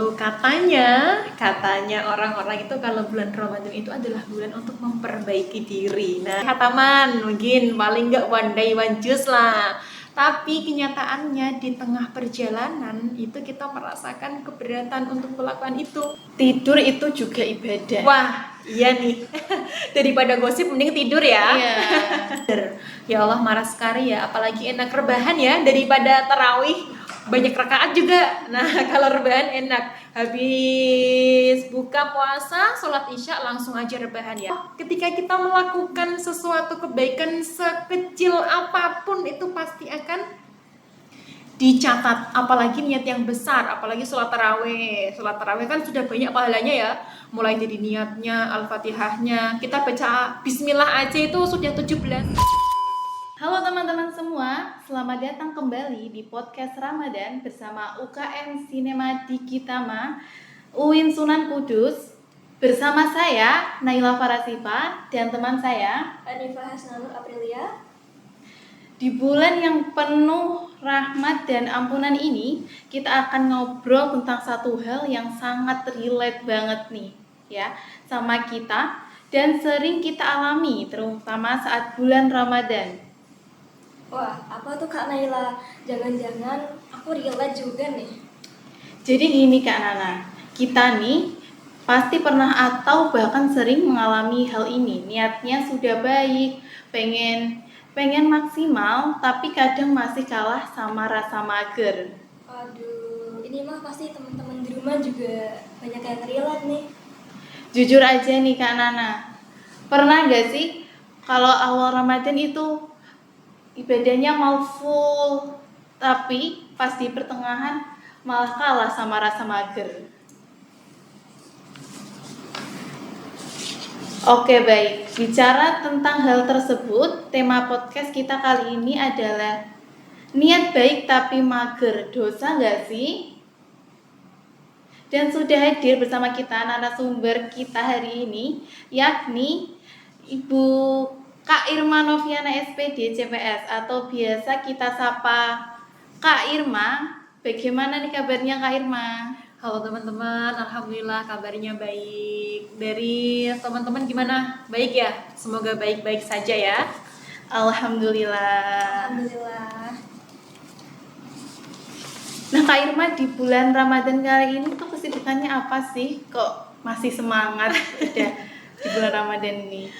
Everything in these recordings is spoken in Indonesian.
Selalu katanya orang-orang itu kalau bulan Ramadan itu adalah bulan untuk memperbaiki diri. Nah, khataman mungkin paling nggak one day one juice lah. Tapi kenyataannya di tengah perjalanan itu kita merasakan keberatan untuk melakukan itu. Tidur itu juga ibadah. Wah, iya nih. Daripada gosip mending tidur ya. Iya. Ya Allah, marah sekali ya. Apalagi enak rebahan ya daripada tarawih. Banyak rakaat juga. Nah, kalau rebahan enak. Habis buka puasa, sholat isya langsung aja rebahan ya. Ketika kita melakukan sesuatu kebaikan sekecil apapun itu pasti akan dicatat, apalagi niat yang besar, apalagi sholat tarawih kan sudah banyak pahalanya ya, mulai dari niatnya, al-fatihahnya, kita baca bismillah aja itu sudah 17. Halo teman-teman semua, selamat datang kembali di podcast Ramadan bersama UKM Sinema Dikitama UIN Sunan Kudus. Bersama saya Naila Farasifa dan teman saya Anifah Hasnanur Aprilia. Di bulan yang penuh rahmat dan ampunan ini, kita akan ngobrol tentang satu hal yang sangat relate banget nih ya sama kita dan sering kita alami terutama saat bulan Ramadan. Wah, apa tuh Kak Naila? Jangan-jangan aku relate juga nih. Jadi gini Kak Nana, kita nih pasti pernah atau bahkan sering mengalami hal ini. Niatnya sudah baik, pengen maksimal, tapi kadang masih kalah sama rasa mager. Aduh, ini mah pasti teman-teman di rumah juga banyak yang relate nih. Jujur aja nih Kak Nana, pernah gak sih kalau awal Ramadan itu ibadahnya mau full, tapi pas di pertengahan malah kalah sama rasa mager? Oke baik, bicara tentang hal tersebut, tema podcast kita kali ini adalah niat baik tapi mager, dosa gak sih? Dan sudah hadir bersama kita narasumber kita hari ini, yakni Ibu Kak Irma Noviana SPD CPS atau biasa kita sapa Kak Irma. Bagaimana nih kabarnya Kak Irma? Halo teman-teman, alhamdulillah kabarnya baik. Dari teman-teman gimana? Baik ya? Semoga baik-baik saja ya. Alhamdulillah. Alhamdulillah. Nah Kak Irma, di bulan Ramadan kali ini tuh kesibukannya apa sih? Kok masih semangat udah di bulan Ramadan ini?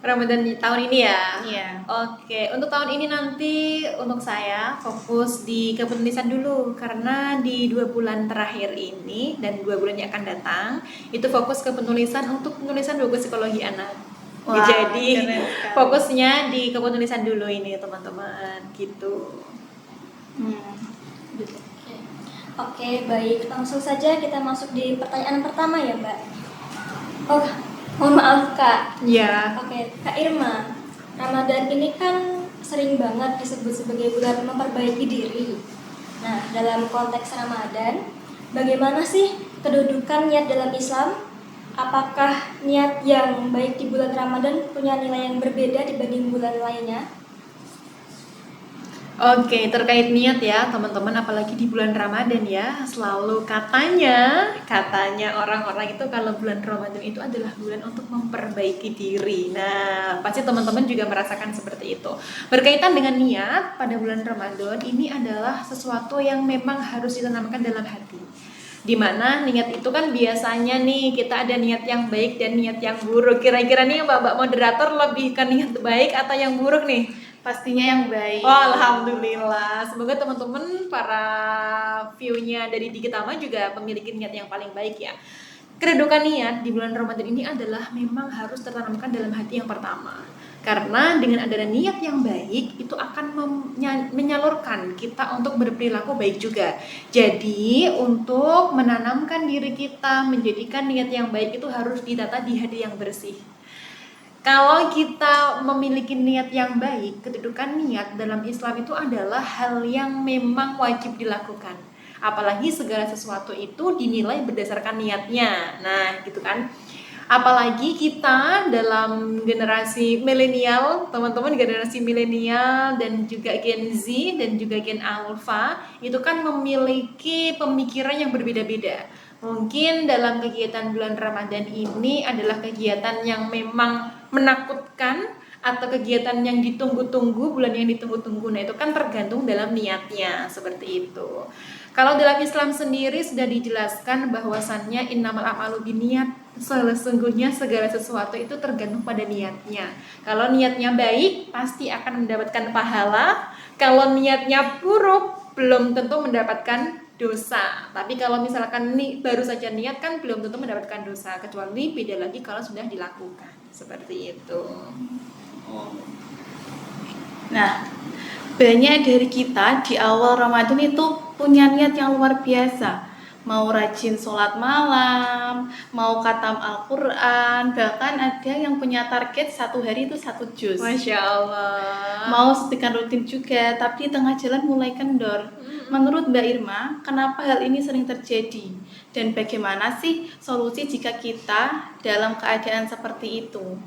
Ramadan di tahun ini ya? Iya. Oke, untuk tahun ini nanti untuk saya fokus di kepenulisan dulu. Karena di 2 bulan terakhir ini dan 2 bulan yang akan datang itu fokus ke penulisan untuk penulisan buku psikologi anak. Wah, jadi keren sekali. fokusnya di kepenulisan dulu ini teman-teman gitu. Oke, baik. Langsung saja kita masuk di pertanyaan pertama ya, Mbak. Oh, mohon maaf Kak. Iya. Oke, Kak Irma. Ramadan ini kan sering banget disebut sebagai bulan memperbaiki diri. Nah, dalam konteks Ramadan, bagaimana sih kedudukan niat dalam Islam? Apakah niat yang baik di bulan Ramadan punya nilai yang berbeda dibanding bulan lainnya? Oke, terkait niat ya teman-teman, apalagi di bulan Ramadan ya, selalu katanya orang-orang itu kalau bulan Ramadan itu adalah bulan untuk memperbaiki diri. Nah, pasti teman-teman juga merasakan seperti itu. Berkaitan dengan niat pada bulan Ramadan, ini adalah sesuatu yang memang harus ditanamkan dalam hati. Dimana niat itu kan biasanya nih kita ada niat yang baik dan niat yang buruk. Kira-kira nih Mbak moderator lebih ke niat baik atau yang buruk nih? Pastinya yang baik. Oh, alhamdulillah. Semoga teman-teman para view-nya dari Dikitama juga memiliki niat yang paling baik ya. Kedudukan niat di bulan Ramadan ini adalah memang harus tertanamkan dalam hati yang pertama. Karena dengan adanya niat yang baik itu akan menyalurkan kita untuk berperilaku baik juga. Jadi untuk menanamkan diri kita menjadikan niat yang baik itu harus ditata di hati yang bersih. Kalau kita memiliki niat yang baik, kedudukan niat dalam Islam itu adalah hal yang memang wajib dilakukan. Apalagi segala sesuatu itu dinilai berdasarkan niatnya. Nah, gitu kan. Apalagi kita dalam generasi milenial, teman-teman generasi milenial dan juga Gen Z dan juga Gen Alpha itu kan memiliki pemikiran yang berbeda-beda. Mungkin dalam kegiatan bulan Ramadan ini adalah kegiatan yang memang menakutkan atau kegiatan yang ditunggu-tunggu, bulan yang ditunggu-tunggu. Nah, itu kan tergantung dalam niatnya, seperti itu. Kalau dalam Islam sendiri sudah dijelaskan bahwasannya innamal a'malu binniyat, sesungguhnya segala sesuatu itu tergantung pada niatnya. Kalau niatnya baik, pasti akan mendapatkan pahala. Kalau niatnya buruk, belum tentu mendapatkan dosa. Tapi kalau misalkan baru saja niat kan belum tentu mendapatkan dosa, kecuali beda lagi kalau sudah dilakukan. Seperti itu. Nah, banyak dari kita di awal Ramadan itu punya niat yang luar biasa. Mau rajin sholat malam, mau khatam Al-Quran, bahkan ada yang punya target 1 hari itu 1 juz. Masya Allah. Mau sedekah rutin juga, tapi di tengah jalan mulai kendor. Menurut Mbak Irma, kenapa hal ini sering terjadi? Dan bagaimana sih solusi jika kita dalam keadaan seperti itu?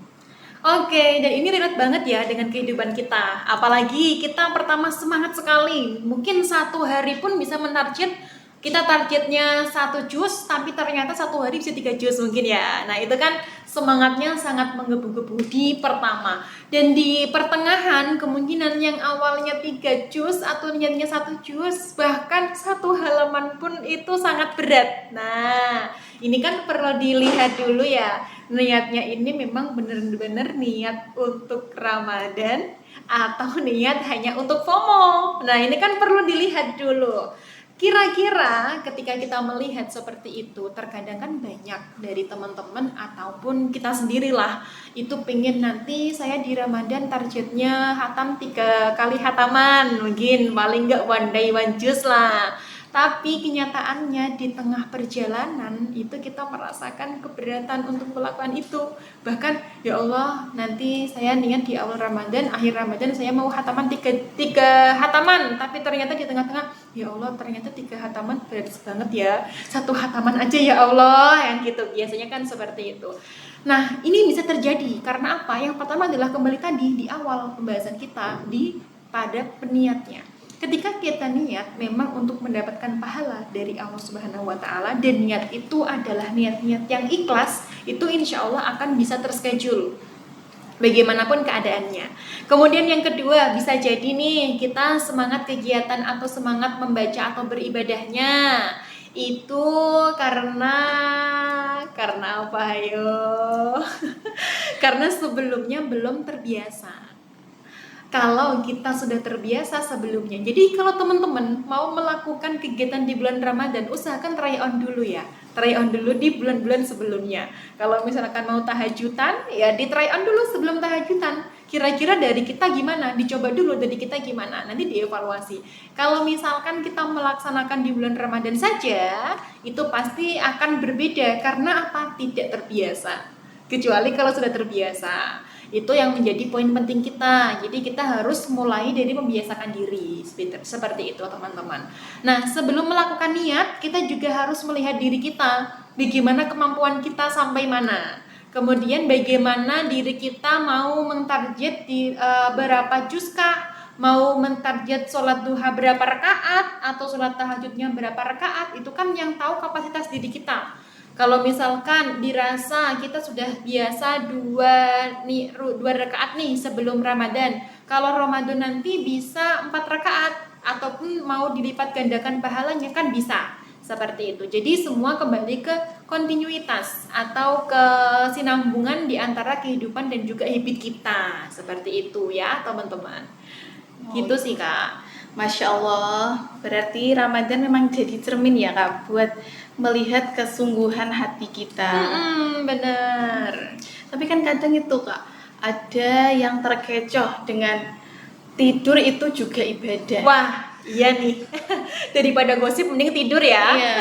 Oke, dan ini relate banget ya dengan kehidupan kita. Apalagi kita pertama semangat sekali. Mungkin 1 hari pun bisa menarget. Kita targetnya 1 juz, tapi ternyata 1 hari bisa 3 juz mungkin ya. Nah, itu kan semangatnya sangat menggebu-gebu di pertama. Dan di pertengahan, kemungkinan yang awalnya 3 juz atau niatnya 1 juz, bahkan 1 halaman pun itu sangat berat. Nah, ini kan perlu dilihat dulu ya. Niatnya ini memang benar-benar niat untuk Ramadan atau niat hanya untuk FOMO. Nah, ini kan perlu dilihat dulu. Kira-kira ketika kita melihat seperti itu, terkadang kan banyak dari teman-teman ataupun kita sendirilah itu pengen nanti saya di Ramadan targetnya hatam 3 kali hataman, mungkin paling nggak one day one juz lah. Tapi kenyataannya di tengah perjalanan itu kita merasakan keberatan untuk melakukan itu. Bahkan ya Allah, nanti saya niat di awal Ramadan, akhir Ramadan saya mau hataman tiga hataman, tapi ternyata di tengah-tengah ya Allah ternyata 3 hataman berat banget ya, 1 hataman aja ya Allah, yang gitu. Biasanya kan seperti itu. Nah, ini bisa terjadi karena apa? Yang pertama adalah kembali tadi di awal pembahasan kita pada peniatnya. Ketika kita niat memang untuk mendapatkan pahala dari Allah Subhanahu wa Ta'ala, dan niat itu adalah niat-niat yang ikhlas, itu insya Allah akan bisa terschedule bagaimanapun keadaannya. Kemudian yang kedua, bisa jadi nih kita semangat kegiatan atau semangat membaca atau beribadahnya itu karena apa ayo? Karena sebelumnya belum terbiasa. Kalau kita sudah terbiasa sebelumnya. Jadi kalau teman-teman mau melakukan kegiatan di bulan Ramadan, usahakan try on dulu ya. Try on dulu di bulan-bulan sebelumnya. Kalau misalkan mau tahajudan, ya di try on dulu sebelum tahajudan. Kira-kira dari kita gimana? Dicoba dulu dari kita gimana? Nanti dievaluasi. Kalau misalkan kita melaksanakan di bulan Ramadan saja, itu pasti akan berbeda. Karena apa? Tidak terbiasa. Kecuali kalau sudah terbiasa. Itu yang menjadi poin penting kita. Jadi kita harus mulai dari membiasakan diri seperti itu teman-teman. Nah, sebelum melakukan niat, kita juga harus melihat diri kita, bagaimana kemampuan kita sampai mana. Kemudian bagaimana diri kita mau mentarget di berapa juz kah, mau mentarget sholat duha berapa rakaat atau sholat tahajudnya berapa rakaat, itu kan yang tahu kapasitas diri kita. Kalau misalkan dirasa kita sudah biasa 2 rakaat nih sebelum Ramadan, kalau Ramadan nanti bisa 4 rakaat ataupun mau dilipat gandakan pahalanya kan bisa. Seperti itu. Jadi semua kembali ke kontinuitas atau kesinambungan di antara kehidupan dan juga habit kita. Seperti itu ya teman-teman. Gitu sih Kak. Masya Allah, berarti Ramadan memang jadi cermin ya Kak, buat melihat kesungguhan hati kita. Bener. Tapi kan kadang itu Kak, ada yang terkecoh dengan tidur itu juga ibadah. Wah, iya nih. Daripada gosip mending tidur ya. Iya.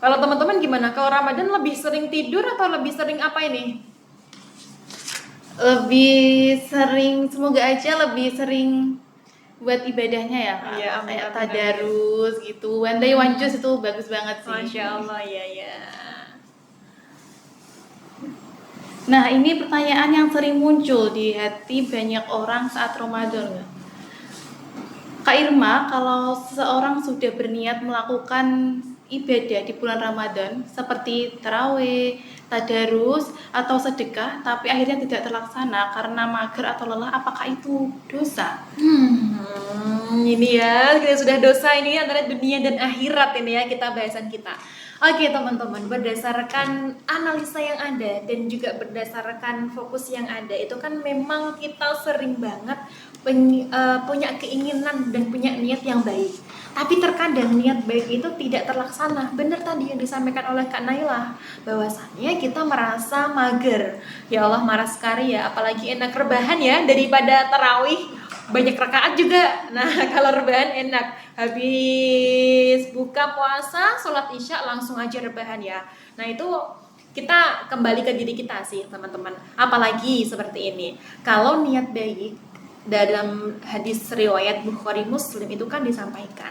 Kalau teman-teman gimana? Kalau Ramadan lebih sering tidur atau lebih sering apa ini? Lebih sering, semoga aja lebih sering buat ibadahnya ya Kak. Iya, amin, Kayak amin, tadarus gitu. One day one juz itu bagus banget sih. Masya Allah, ya. Nah, ini pertanyaan yang sering muncul di hati banyak orang saat Ramadan. Kak Irma, kalau seseorang sudah berniat melakukan ibadah di bulan Ramadan seperti tarawih, tadarus, atau sedekah, tapi akhirnya tidak terlaksana karena mager atau lelah, apakah itu dosa? Ini ya, kita sudah dosa ini antara dunia dan akhirat ini ya kita bahasan kita. Oke teman-teman, berdasarkan analisa yang ada dan juga berdasarkan fokus yang ada, itu kan memang kita sering banget punya keinginan dan punya niat yang baik. Tapi terkadang niat baik itu tidak terlaksana. Benar tadi yang disampaikan oleh Kak Naila, bahwasannya kita merasa mager. Ya Allah, marah sekali ya, apalagi enak rebahan ya daripada tarawih banyak rakaat juga. Nah kalau rebahan enak, habis buka puasa sholat isya langsung aja rebahan ya. Nah itu kita kembali ke diri kita sih teman-teman, apalagi seperti ini. Kalau niat baik, dalam hadis riwayat Bukhari Muslim itu kan disampaikan,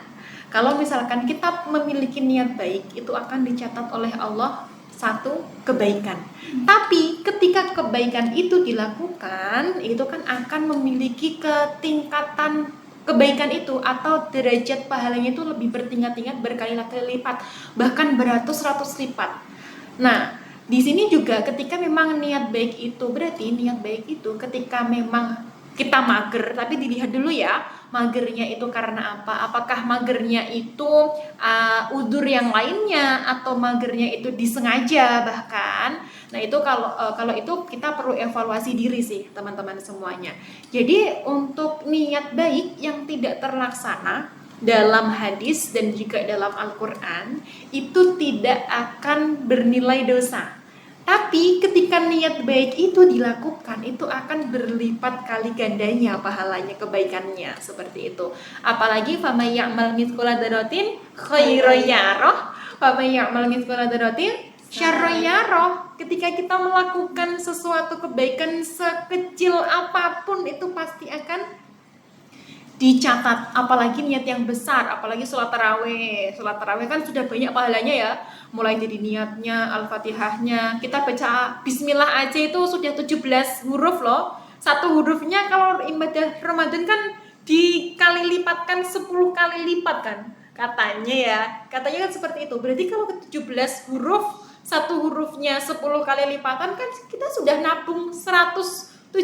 kalau misalkan kita memiliki niat baik, itu akan dicatat oleh Allah satu kebaikan. Tapi ketika kebaikan itu dilakukan, itu kan akan memiliki ketingkatan kebaikan itu, atau derajat pahalanya itu lebih bertingkat-tingkat, berkali-kali lipat, bahkan beratus-ratus lipat. Nah, di sini juga ketika memang niat baik itu, berarti niat baik itu ketika memang kita mager, tapi dilihat dulu ya, magernya itu karena apa? Apakah magernya itu udzur yang lainnya, atau magernya itu disengaja bahkan? Nah itu kalau itu kita perlu evaluasi diri sih teman-teman semuanya. Jadi untuk niat baik yang tidak terlaksana dalam hadis dan juga dalam Al-Quran itu tidak akan bernilai dosa. Tapi ketika niat baik itu dilakukan, itu akan berlipat kali gandanya pahalanya, kebaikannya, seperti itu. Apalagi faman ya'mal mithqala dzarratin khairan yarah, faman ya'mal mithqala dzarratin syarran yarah. Ketika kita melakukan sesuatu kebaikan sekecil apapun, itu pasti akan dicatat. Apalagi niat yang besar, apalagi sholat tarawih. Sholat tarawih kan sudah banyak pahalanya ya, mulai dari niatnya, al-fatihahnya, kita baca bismillah aja itu sudah 17 huruf loh. Satu hurufnya kalau ibadah Ramadan kan dikali lipatkan 10 kali lipat kan katanya kan seperti itu. Berarti kalau ke 17 huruf, satu hurufnya 10 kali lipatan, kan kita sudah nabung 170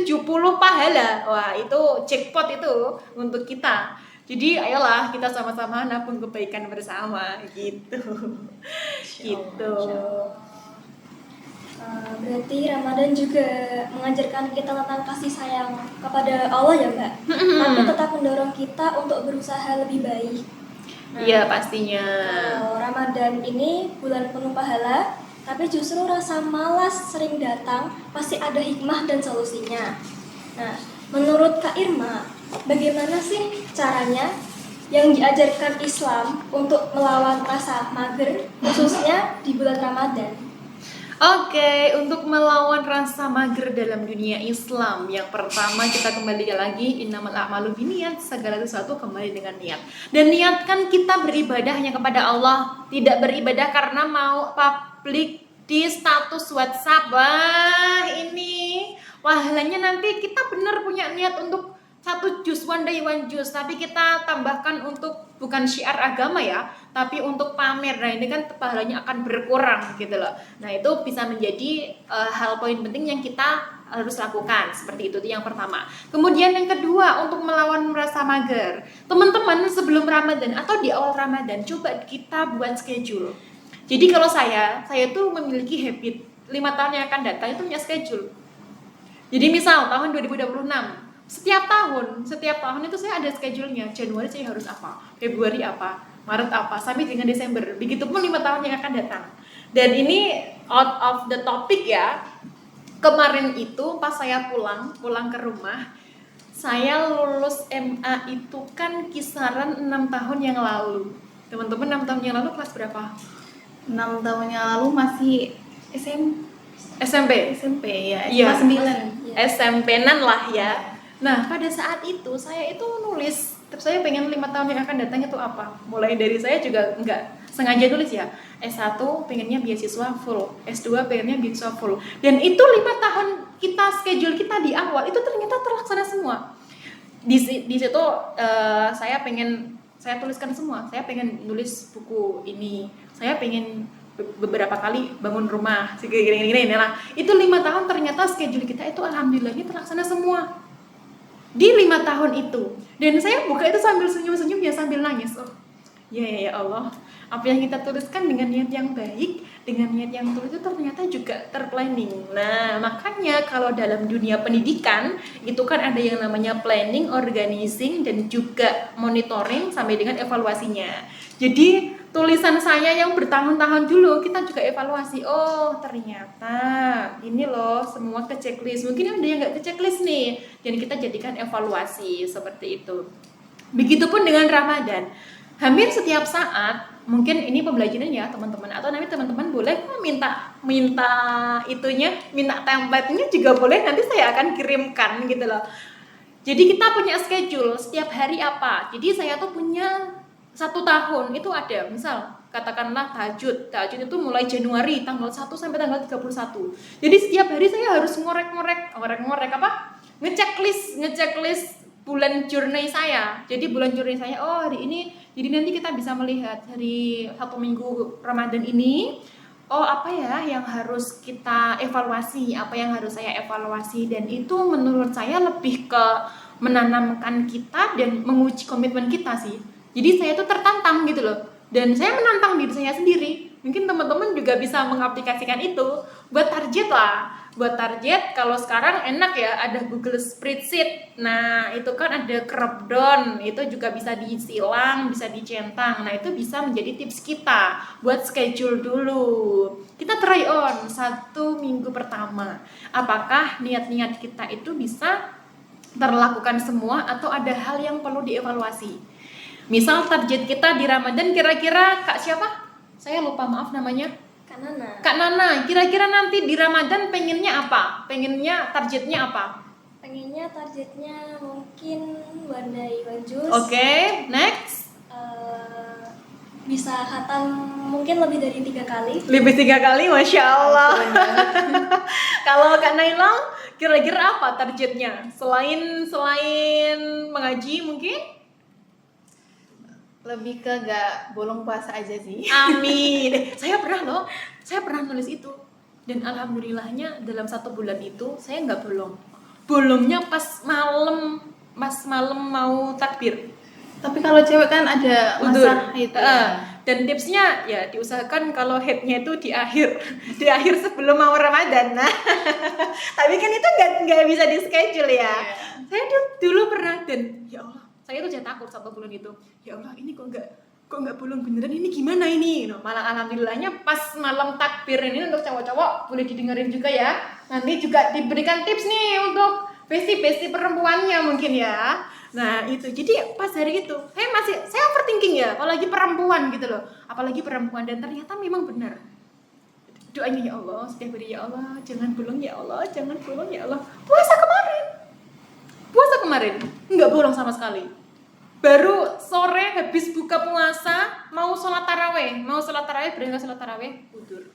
pahala. Wah itu jackpot itu untuk kita. Jadi ayolah kita sama-sama nabung kebaikan bersama gitu. Gitu. Berarti Ramadan juga mengajarkan kita tentang kasih sayang kepada Allah ya Mbak. Tapi tetap mendorong kita untuk berusaha lebih baik. Iya pastinya. Kalau Ramadan ini bulan penuh pahala, tapi justru rasa malas sering datang, pasti ada hikmah dan solusinya. Nah, menurut Kak Irma, bagaimana sih caranya yang diajarkan Islam untuk melawan rasa mager, khususnya di bulan Ramadan? Oke, untuk melawan rasa mager dalam dunia Islam, yang pertama kita kembali lagi, innamal a'malu binniyat, segala sesuatu kembali dengan niat. Dan niatkan kita beribadah hanya kepada Allah, tidak beribadah karena mau publik di status WhatsApp. Wah ini pahalanya nanti kita benar punya niat untuk 1 juz, one day one juz, tapi kita tambahkan untuk bukan syiar agama ya, tapi untuk pamer. Nah ini kan pahalanya akan berkurang gitu loh. Nah itu bisa menjadi hal poin penting yang kita harus lakukan. Seperti itu yang pertama. Kemudian yang kedua, untuk melawan rasa mager, teman-teman sebelum Ramadan atau di awal Ramadan, coba kita buat schedule. Jadi kalau saya tuh memiliki habit 5 tahun yang akan datang itu punya schedule. Jadi misal tahun 2026, setiap tahun itu saya ada schedule-nya. Januari saya harus apa, Februari apa, Maret apa, sampai dengan Desember. Begitupun 5 tahun yang akan datang. Dan ini out of the topic ya. Kemarin itu pas saya pulang ke rumah, saya lulus MA itu kan kisaran 6 tahun yang lalu. Teman-teman 6 tahun yang lalu kelas berapa? 6 tahun yang lalu masih SMP ya, Iya. kelas 9. SMP-nan lah ya. Nah pada saat itu saya itu nulis, saya pengen 5 tahun yang akan datang itu apa. Mulai dari saya juga nggak sengaja nulis ya, S1 pengennya beasiswa full, S2 pengennya beasiswa full. Dan itu 5 tahun kita schedule kita di awal itu ternyata terlaksana semua. di situ saya tuliskan semua. Saya pengen nulis buku ini, saya pengen beberapa kali bangun rumah gini lah. Itu 5 tahun ternyata schedule kita itu alhamdulillahnya terlaksana semua di 5 tahun itu. Dan saya buka itu sambil senyum-senyum ya, sambil nangis. Oh ya Allah, apa yang kita tuliskan dengan niat yang baik, dengan niat yang tulus itu ternyata juga terplanning. Nah, makanya kalau dalam dunia pendidikan itu kan ada yang namanya planning, organizing, dan juga monitoring sampai dengan evaluasinya. Jadi tulisan saya yang bertahun-tahun dulu kita juga evaluasi. Oh ternyata ini loh semua ke checklist. Mungkin ada yang nggak ke checklist nih, dan kita jadikan evaluasi seperti itu. Begitupun dengan Ramadan. Hampir setiap saat, mungkin ini pembelajaran ya teman-teman, atau nanti teman-teman boleh minta template-nya juga boleh, nanti saya akan kirimkan gitu loh. Jadi kita punya schedule setiap hari apa. Jadi saya tuh punya 1 tahun itu ada, misal katakanlah tahajud itu mulai Januari tanggal 1 sampai tanggal 31. Jadi setiap hari saya harus ngorek apa? Ngechecklist bulan journey saya. Jadi bulan journey saya, oh hari ini, jadi nanti kita bisa melihat hari 1 minggu Ramadan ini, oh apa ya yang harus kita evaluasi, apa yang harus saya evaluasi. Dan itu menurut saya lebih ke menanamkan kita dan menguji komitmen kita sih. Jadi saya tuh tertantang gitu loh, dan saya menantang diri saya sendiri. Mungkin teman-teman juga bisa mengaplikasikan itu buat target lah. Buat target, kalau sekarang enak ya, ada Google Spreadsheet. Nah, itu kan ada crop down, itu juga bisa diisi ulang, bisa dicentang. Nah, itu bisa menjadi tips kita buat schedule dulu. Kita try on 1 minggu pertama. Apakah niat-niat kita itu bisa terlakukan semua atau ada hal yang perlu dievaluasi? Misal target kita di Ramadan kira-kira Kak siapa? Saya lupa, maaf namanya. Kak Nana, kira-kira nanti di Ramadan pengennya apa? Pengennya targetnya apa? Pengennya targetnya mungkin one day one juice. Oke, next. Bisa khatam mungkin lebih dari 3 kali. Lebih 3 kali, Masya Allah. Kalau Kak Naila, kira-kira apa targetnya? Selain mengaji mungkin? Lebih ke gak bolong puasa aja sih. Amin. Saya pernah nulis itu, dan alhamdulillahnya dalam 1 bulan itu saya nggak bolong. Bolongnya pas malam mau takbir. Tapi kalau cewek kan ada masa itu. Dan tipsnya ya diusahakan kalau headnya itu di akhir sebelum mau Ramadan. Nah, tapi kan itu nggak bisa di schedule ya. Saya dulu pernah, dan ya Allah, saya tuh jadi takut 1 bulan itu. Ya Allah, ini kok nggak bolong beneran, ini gimana ini? No, malah alhamdulillahnya pas malam takbir ini, untuk cowok-cowok boleh didengerin juga ya. Nanti juga diberikan tips nih untuk besti perempuannya mungkin ya. Nah itu, jadi pas hari itu saya overthinking ya, apalagi perempuan gitu loh, dan ternyata memang benar. Doanya ya Allah, setiap hari ya Allah, jangan bolong ya Allah, jangan bolong ya Allah. Puasa kemarin nggak bolong sama sekali. Baru sore habis buka puasa mau sholat taraweh berangkat sholat taraweh tidur.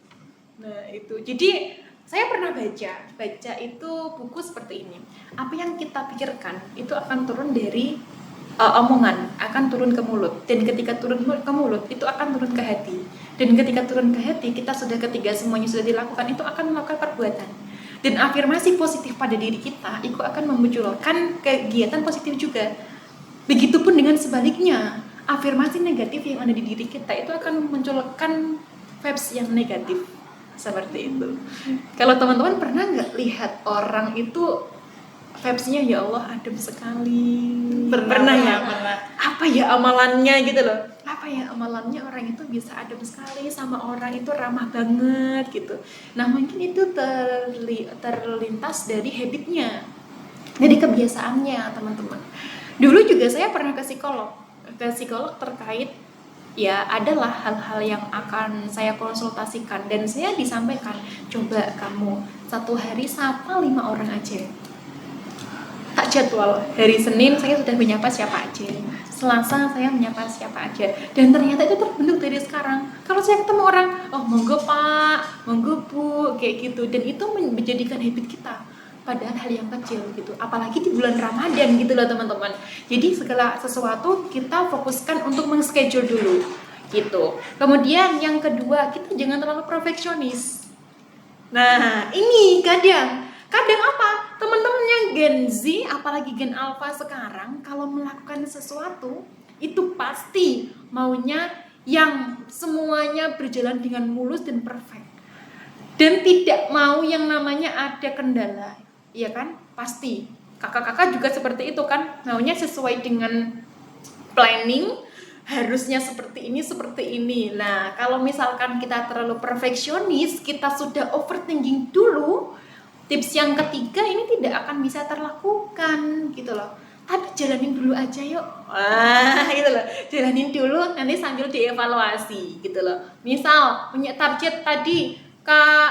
Nah itu, jadi saya pernah baca itu buku seperti ini. Apa yang kita pikirkan itu akan turun dari omongan, akan turun ke mulut, dan ketika turun ke mulut itu akan turun ke hati, dan ketika turun ke hati kita sudah ketiga semuanya sudah dilakukan, itu akan melakukan perbuatan. Dan afirmasi positif pada diri kita itu akan memunculkan kegiatan positif juga. Begitupun dengan sebaliknya, afirmasi negatif yang ada di diri kita itu akan memunculkan vibes yang negatif. Seperti itu. Kalau teman-teman pernah nggak lihat orang itu vibes-nya ya Allah adem sekali? Pernah ya? Apa ya amalannya gitu loh? Apa ya amalannya orang itu bisa adem sekali sama orang itu ramah banget gitu. Nah mungkin itu terlintas dari habitnya, dari kebiasaannya teman-teman. Dulu juga saya pernah ke psikolog terkait ya adalah hal-hal yang akan saya konsultasikan, dan saya disampaikan, coba kamu 1 hari sapa 5 orang aja. Tak jadwal, hari Senin saya sudah menyapa siapa aja, Selasa saya menyapa siapa aja, dan ternyata itu terbentuk dari sekarang. Kalau saya ketemu orang, oh monggo Pak, monggo Bu, kayak gitu, dan itu menjadikan habit kita. padahal hal yang kecil gitu, apalagi di bulan Ramadan gitu loh teman-teman. Jadi segala sesuatu kita fokuskan untuk meng-schedule dulu gitu. Kemudian yang kedua, kita jangan terlalu perfeksionis. Nah ini kadang apa, teman-teman yang Gen Z apalagi Gen Alpha sekarang kalau melakukan sesuatu itu pasti maunya yang semuanya berjalan dengan mulus dan perfect, dan tidak mau yang namanya ada kendala, iya kan? Pasti kakak-kakak juga seperti itu kan, maunya sesuai dengan planning, harusnya seperti ini. Nah, kalau misalkan kita terlalu perfeksionis, kita sudah overthinking dulu, tips yang ketiga ini tidak akan bisa terlakukan gitu loh. Tapi jalanin dulu aja yuk. Gitu loh. Jalanin dulu, nanti sambil dievaluasi gitu loh. Misal punya target tadi, Kak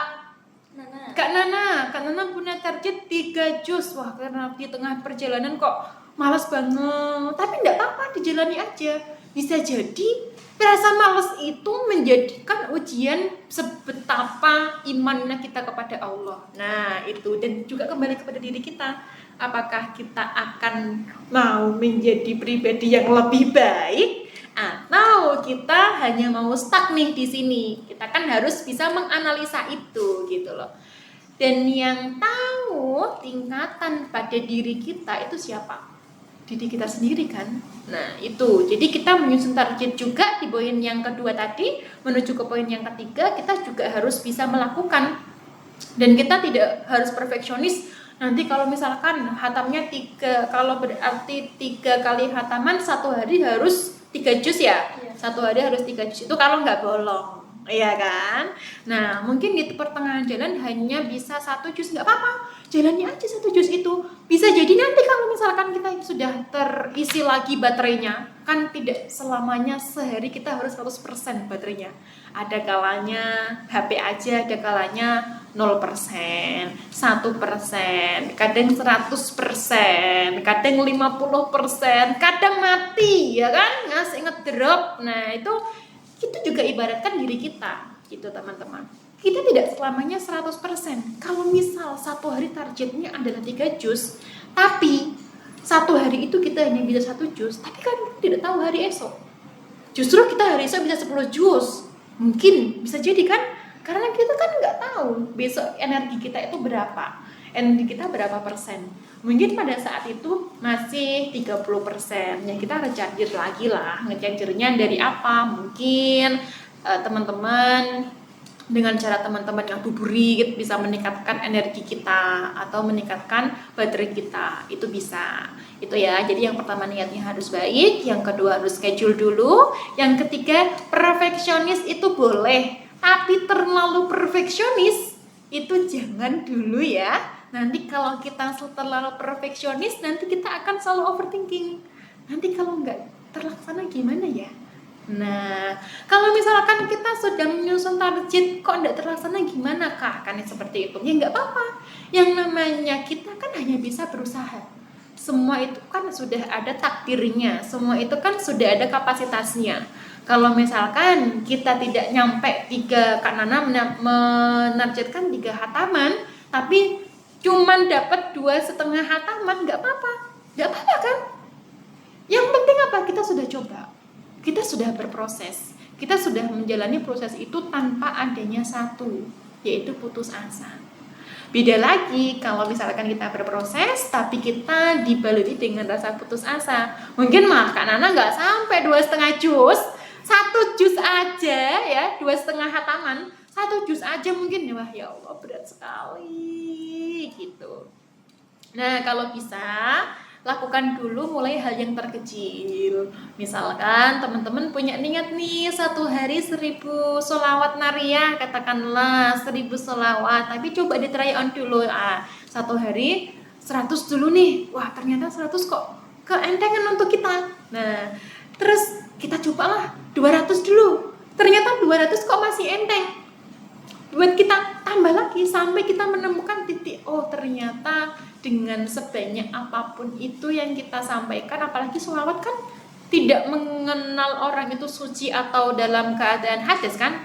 Nana punya target 3 juz. Wah, karena di tengah perjalanan kok malas banget. Tapi enggak apa-apa, dijalani aja. Bisa jadi rasa malas itu menjadikan ujian sebetapa imannya kita kepada Allah. Nah, itu, dan juga kembali kepada diri kita. Apakah kita akan mau menjadi pribadi yang lebih baik, atau kita hanya mau stuck nih di sini? Kita kan harus bisa menganalisa itu gitu loh. Dan yang tahu tingkatan pada diri kita itu siapa? Diri kita sendiri kan. Nah itu, jadi kita menyusun target juga di poin yang kedua tadi, menuju ke poin yang ketiga, kita juga harus bisa melakukan. Dan kita tidak harus perfeksionis. Nanti kalau misalkan hatamnya 3, kalau berarti 3 kali hataman 1 hari harus 3 juz ya. 1 hari harus 3 juz, itu kalau nggak bolong, iya kan? Nah mungkin di pertengahan jalan hanya bisa 1 juz, nggak apa-apa, jalani aja 1 juz itu. Bisa jadi nanti kalau misalkan kita sudah terisi lagi baterainya, kan tidak selamanya sehari kita harus 100% baterainya. Ada kalanya HP aja, ada kalanya 0%, 1%, kadang 100%, kadang 50%, kadang mati ya kan, ngasih ngedrop. Nah itu juga ibaratkan diri kita gitu teman-teman. Kita tidak selamanya 100%. Kalau misal 1 hari targetnya adalah 3 juz, tapi 1 hari itu kita hanya bisa 1 juz, tapi kan tidak tahu hari esok. Justru kita hari esok bisa 10 juz. Mungkin bisa jadi kan, karena kita kan nggak tahu besok energi kita itu berapa, energi kita berapa persen. Mungkin pada saat itu masih 30%, ya kita recharge lagi lah. Ngechargernya dari apa? Mungkin teman-teman dengan cara teman-teman ngabuburit bisa meningkatkan energi kita atau meningkatkan baterai kita, itu bisa. Itu ya, jadi yang pertama niatnya harus baik, yang kedua harus schedule dulu, yang ketiga perfeksionis itu boleh, tapi terlalu perfeksionis itu jangan dulu ya. Nanti kalau kita terlalu perfeksionis, nanti kita akan selalu overthinking. Nanti kalau nggak terlaksana gimana ya? Nah, kalau misalkan kita sudah menyusun target kok nggak terlaksana gimana kah? Kan seperti itu. Ya nggak apa-apa. Yang namanya kita kan hanya bisa berusaha. Semua itu kan sudah ada takdirnya. Semua itu kan sudah ada kapasitasnya. Kalau misalkan kita tidak nyampe 3, Kak Nana menargetkan 3 hataman, tapi cuman dapat 2,5 hataman, nggak apa-apa. Nggak apa-apa kan? Yang penting apa? Kita sudah coba. Kita sudah berproses, kita sudah menjalani proses itu tanpa adanya satu, yaitu putus asa. Beda lagi kalau misalkan kita berproses tapi kita dibaluti dengan rasa putus asa. Mungkin mah Kak Nana nggak sampai 2,5 juz, 1 juz aja ya, 2,5 hataman, 1 juz aja mungkin. Wah ya Allah, berat sekali gitu. Nah kalau bisa lakukan dulu mulai hal yang terkecil. Misalkan teman-teman punya niat nih 1 hari 1000 sholawat nariyah, katakanlah 1000 sholawat, tapi coba di try on dulu. 1 hari 100 dulu nih. Wah ternyata 100 kok keentengan untuk kita. Nah terus kita cobalah 200 dulu. Ternyata 200 kok masih enteng. Buat kita tambah lagi sampai kita menemukan titik, oh ternyata dengan sebanyak apapun itu yang kita sampaikan, apalagi sholawat kan tidak mengenal orang itu suci atau dalam keadaan hadas kan.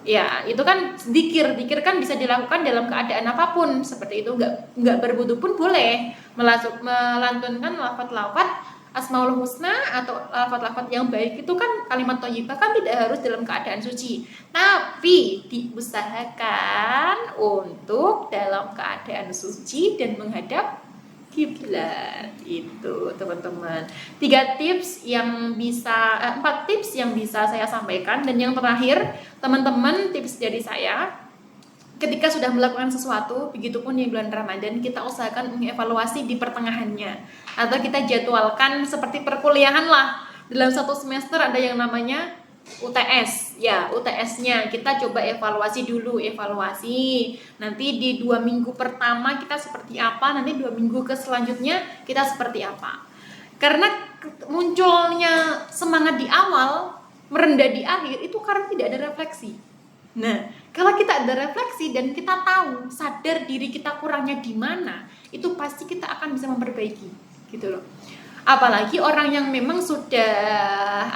Ya, itu kan dikir kan bisa dilakukan dalam keadaan apapun seperti itu, nggak berwudu pun boleh melantunkan lafaz-lafaz Asmaul Husna atau lafaz-lafaz yang baik itu kan kalimat thayyibah kan tidak harus dalam keadaan suci, tapi diusahakan untuk dalam keadaan suci dan menghadap kiblat. Itu teman-teman 4 tips yang bisa saya sampaikan. Dan yang terakhir teman-teman, tips dari saya, ketika sudah melakukan sesuatu, begitupun di bulan Ramadan, kita usahakan mengevaluasi di pertengahannya, atau kita jadwalkan seperti perkuliahan lah. Dalam satu semester ada yang namanya UTS, ya UTS-nya kita coba evaluasi dulu, nanti di 2 minggu pertama kita seperti apa, nanti 2 minggu ke selanjutnya kita seperti apa. Karena munculnya semangat di awal, merendah di akhir itu karena tidak ada refleksi. Nah, kalau kita ada refleksi dan kita tahu, sadar diri kita kurangnya di mana, itu pasti kita akan bisa memperbaiki, gitu loh. Apalagi orang yang memang sudah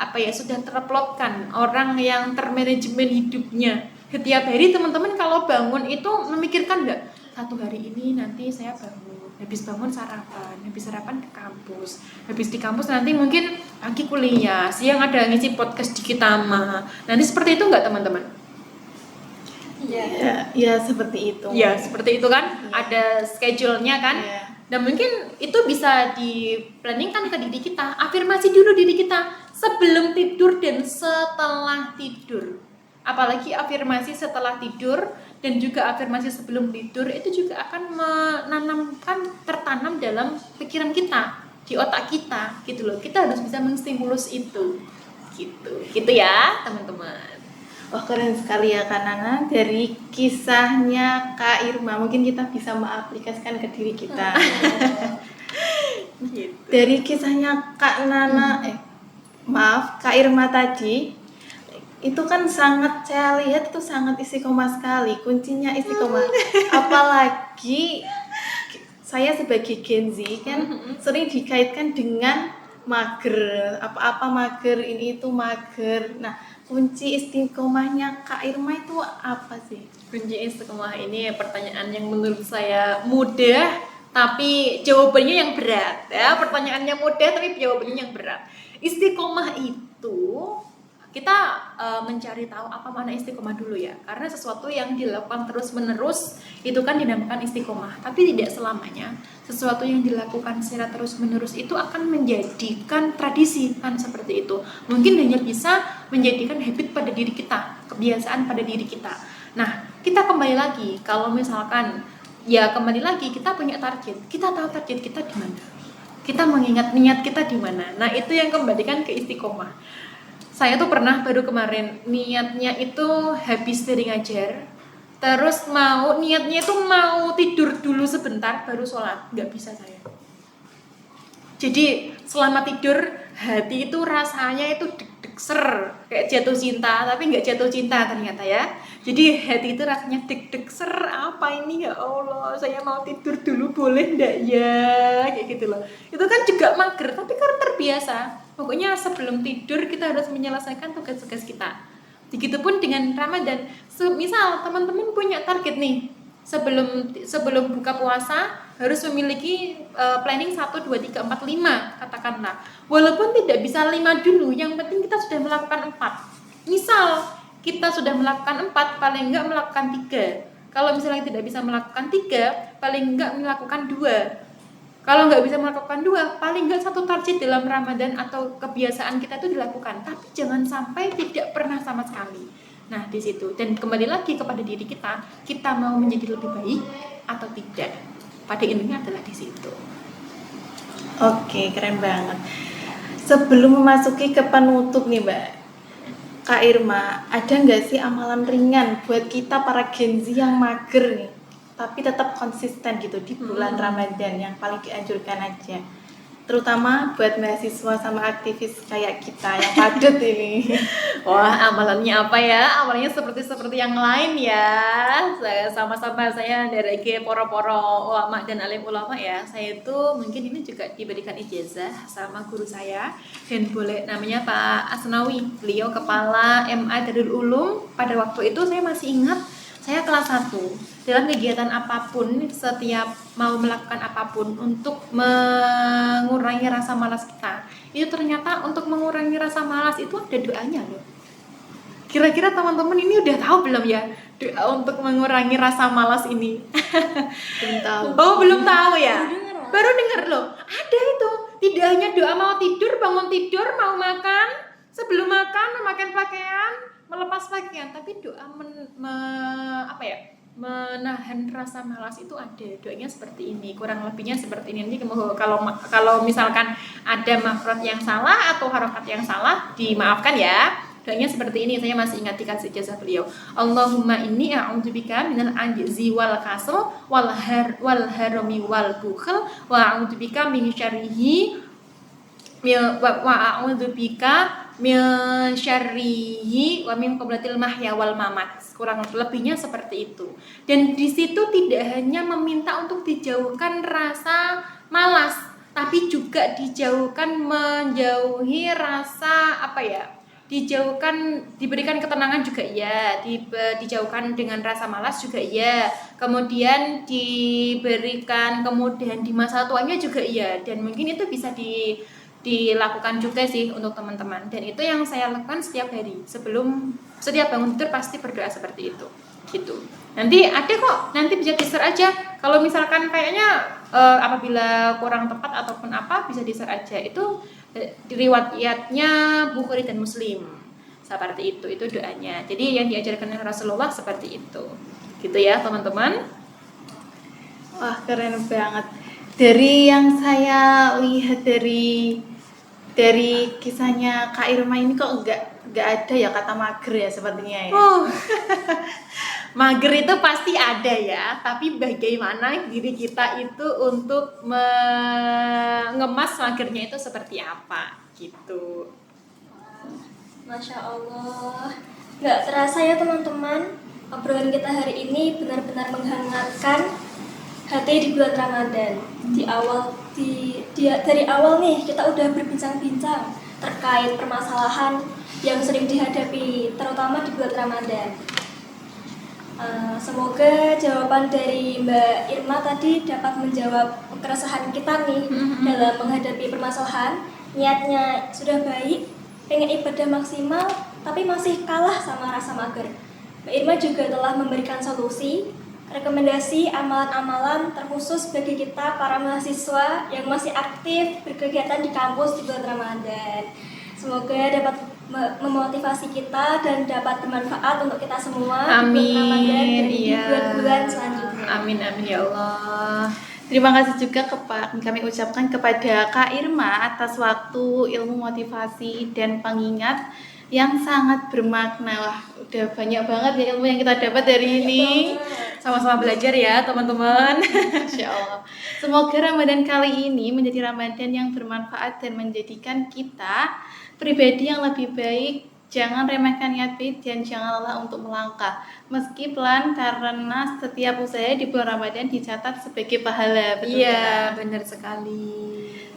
terplotkan, orang yang termanajemen hidupnya. Setiap hari teman-teman kalau bangun itu memikirkan enggak, 1 hari ini nanti saya bangun, habis bangun sarapan, habis sarapan ke kampus, habis di kampus nanti mungkin pagi kuliah, siang ada ngisi podcast di Kitama. Nanti seperti itu enggak teman-teman? Ya seperti itu. Ya seperti itu kan, ya. Ada schedule-nya kan. Ya. Dan mungkin itu bisa di-planningkan ke diri kita. Afirmasi dulu diri kita sebelum tidur dan setelah tidur. Apalagi afirmasi setelah tidur dan juga afirmasi sebelum tidur itu juga akan tertanam dalam pikiran kita, di otak kita, gitu loh. Kita harus bisa menstimulus itu. Gitu ya, teman-teman. Wah, keren sekali ya Kak Nana. Dari kisahnya Kak Irma mungkin kita bisa mengaplikasikan ke diri kita. Gitu. Dari kisahnya Kak Nana, Kak Irma tadi, itu kan saya lihat itu sangat istiqomah sekali. Kuncinya istiqomah. Apalagi saya sebagai Gen Z kan sering dikaitkan dengan mager, apa-apa mager, ini itu mager. Nah, kunci istiqomahnya Kak Irma itu apa sih? Kunci istiqomah ini pertanyaan yang menurut saya mudah, tapi jawabannya yang berat. Ya, pertanyaannya mudah, tapi jawabannya yang berat. Istiqomah itu kita mencari tahu apa makna istiqomah dulu ya, karena sesuatu yang dilakukan terus-menerus itu kan dinamakan istiqomah. Tapi tidak selamanya sesuatu yang dilakukan secara terus-menerus itu akan menjadikan tradisi, kan seperti itu. Mungkin hanya bisa menjadikan habit pada diri kita, kebiasaan pada diri kita. Nah, kita kembali lagi, kalau misalkan kembali lagi kita punya target, kita tahu target kita di mana, kita mengingat niat kita di mana. Nah, itu yang kembalikan ke istiqomah. Saya tuh pernah baru kemarin niatnya itu habis dari ngajar, terus niatnya itu mau tidur dulu sebentar baru sholat, nggak bisa saya. Jadi selama tidur hati itu rasanya itu deg-deg ser, kayak jatuh cinta, tapi nggak jatuh cinta ternyata ya. Jadi hati itu rasanya deg-deg ser, apa ini ya Allah, saya mau tidur dulu boleh nggak ya, kayak gitu loh. Itu kan juga mager, tapi karena terbiasa. Pokoknya sebelum tidur kita harus menyelesaikan tugas-tugas kita. Begitupun dengan Ramadan. Misal teman-teman punya target nih, sebelum buka puasa harus memiliki planning 1, 2, 3, 4, 5 katakanlah. Walaupun tidak bisa 5 dulu, yang penting kita sudah melakukan 4. Misal kita sudah melakukan 4, paling enggak melakukan 3. Kalau misalnya tidak bisa melakukan 3, paling enggak melakukan 2. Kalau nggak bisa melakukan 2, paling nggak 1 target dalam Ramadan atau kebiasaan kita itu dilakukan. Tapi jangan sampai tidak pernah sama sekali. Nah, di situ. Dan kembali lagi kepada diri kita mau menjadi lebih baik atau tidak. Pada intinya adalah di situ. Oke, keren banget. Sebelum memasuki ke penutup nih Mbak Kak Irma, ada nggak sih amalan ringan buat kita para Gen Z yang mager nih, tapi tetap konsisten gitu di bulan Ramadan yang paling dianjurkan aja? terutama buat mahasiswa sama aktivis kayak kita yang padat ini. Wah, amalannya apa ya? Amalannya seperti yang lain ya. Sama-sama saya dari poro-poro ulama dan alim ulama ya. Saya itu mungkin ini juga diberikan ijazah sama guru saya dan boleh namanya Pak Asnawi. Beliau kepala MA Darul Ulum. Pada waktu itu saya masih ingat, saya kelas 1. Dalam kegiatan apapun, setiap mau melakukan apapun untuk mengurangi rasa malas kita, itu ternyata untuk mengurangi rasa malas itu ada doanya loh. Kira-kira teman-teman ini udah tahu belum ya doa untuk mengurangi rasa malas ini? Belum tahu. Oh, belum tahu ya? Baru dengar, Mas. Baru dengar loh. Ada itu. Tidak hanya doa mau tidur, bangun tidur, mau makan, sebelum makan memakai pakaian, melepas pakaian, tapi doa menahan rasa malas itu ada. Doanya seperti ini, kurang lebihnya seperti ini. Nanti kalau misalkan ada makhraj yang salah atau harokat yang salah, dimaafkan ya. Doanya seperti ini, saya masih ingat dikasih ijazah beliau. Allahumma inni a'udzubika minal ajzi wal kasal wal harami wal bukhl wa a'udzubika min syarrihi wa a'udzubika min syarrihi wa min qablatil mahya wal mamat. Kurang lebihnya seperti itu. Dan di situ tidak hanya meminta untuk dijauhkan rasa malas, tapi juga menjauhi rasa dijauhkan, diberikan ketenangan juga ya, dijauhkan dengan rasa malas juga ya, kemudian diberikan kemudahan di masa tuanya juga ya, dan mungkin itu bisa dilakukan juga sih untuk teman-teman. Dan itu yang saya lakukan setiap hari, setiap bangun tidur pasti berdoa seperti itu gitu. Nanti ada kok, nanti bisa di-share aja kalau misalkan kayaknya apabila kurang tepat ataupun apa, bisa di-share aja. Itu riwayatnya Bukhari dan Muslim seperti itu doanya. Jadi yang diajarkan oleh Rasulullah seperti itu gitu ya teman-teman. Wah, keren banget. Dari yang saya lihat dari kisahnya Kak Irma ini kok nggak ada ya kata mager ya sepertinya ya. Mager itu pasti ada ya, tapi bagaimana diri kita itu untuk mengemas magernya itu seperti apa gitu. Masya Allah, nggak terasa ya teman-teman, obrolan kita hari ini benar-benar menghangatkan hati di bulan Ramadan. Dari awal nih kita udah berbincang-bincang terkait permasalahan yang sering dihadapi, terutama di bulan Ramadan. Semoga jawaban dari Mbak Irma tadi dapat menjawab keresahan kita nih dalam menghadapi permasalahan. Niatnya sudah baik, pengen ibadah maksimal, tapi masih kalah sama rasa mager. Mbak Irma juga telah memberikan solusi, rekomendasi amalan-amalan terkhusus bagi kita para mahasiswa yang masih aktif berkegiatan di kampus di bulan Ramadan. Semoga dapat memotivasi kita dan dapat bermanfaat untuk kita semua Amin, di bulan Ramadan dan di iya. bulan-bulan selanjutnya. Amin ya Allah. Terima kasih juga kami ucapkan kepada Kak Irma atas waktu, ilmu, motivasi, dan pengingat yang sangat bermakna. Wah, udah banyak banget ya ilmu yang kita dapat dari ini. Sama-sama belajar ya teman-teman. Insya Allah. Semoga Ramadan kali ini menjadi Ramadan yang bermanfaat dan menjadikan kita pribadi yang lebih baik. Jangan remehkan niat baik dan jangan lelah untuk melangkah. Meski pelan, karena setiap usaha di bulan Ramadan dicatat sebagai pahala. Betul Iya, kan? benar sekali.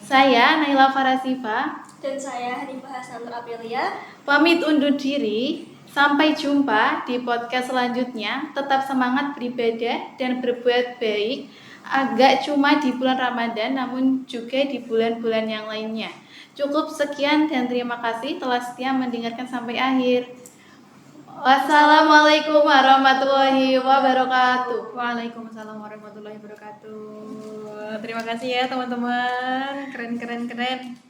Saya Naila Farasifa Dan saya Hanifah Hasanur Aprilia pamit undur diri. Sampai jumpa di podcast selanjutnya. Tetap semangat beribadah dan berbuat baik. Agak cuma di bulan Ramadan, namun juga di bulan-bulan yang lainnya. Cukup sekian dan terima kasih telah setia mendengarkan sampai akhir. Wassalamualaikum warahmatullahi wabarakatuh. Waalaikumsalam warahmatullahi wabarakatuh. Terima kasih ya teman-teman. Keren.